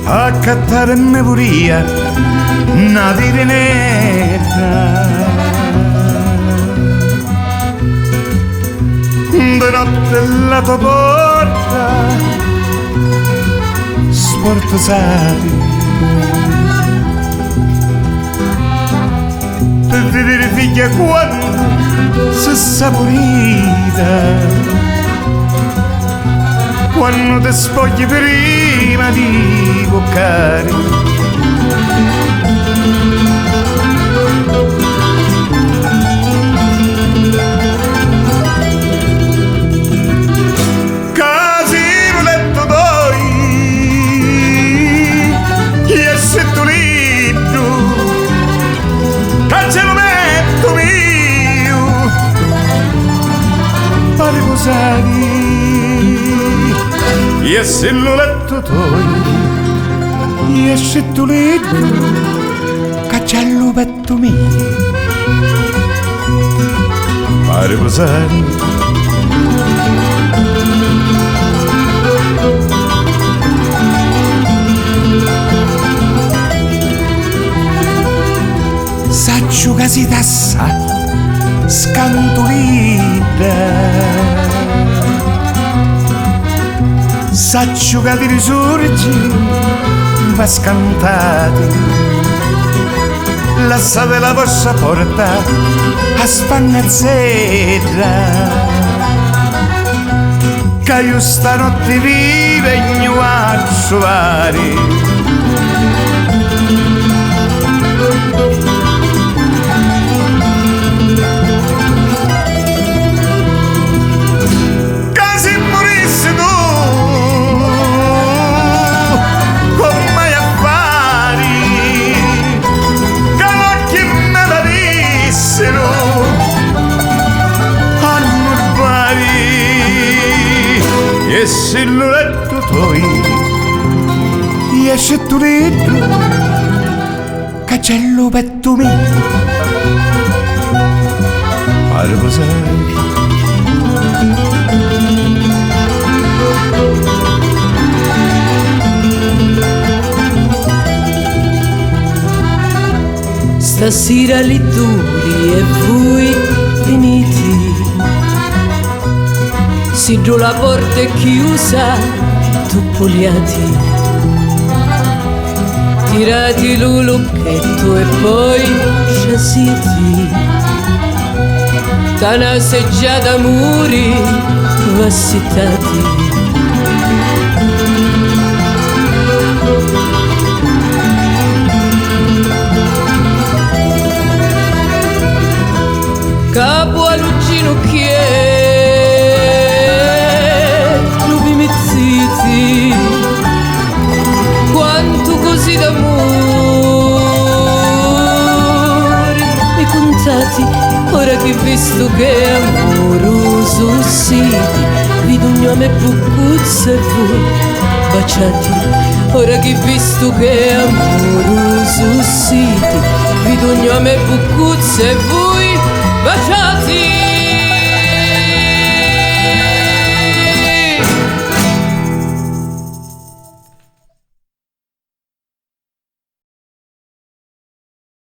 Accattare neburia una divinetta de notte la tua porta sportosati per vedere figlia quando si saporita, quando ti spogli prima di boccare. Casino letto toi, e se tu libro, cancelo metto mio, pare posari. E se lo letto toi, e se tu libro, cacciallo petto mio, pare posare. Saccio che si tassa, scantolita, saccio che ti risorgi, va scantati, lasciate la vostra porta a spannazzetta, che io stanotte vive in a trovare. E se lo letto toi, e se tu letto, cacello petto mio, pare posare. Stasera li duri e voi finiti, si giù la porta è chiusa, tu poliati, tirati il lucchetto e poi scesiti, tana seggiata muri vassitati. Capo all'uggino zitti, quanto così d'amore mi contati, ora che visto che amoroso siti, vidugno me buccuzza e voi baciati, ora che visto che amoroso siti, vidugno me buccuzza e voi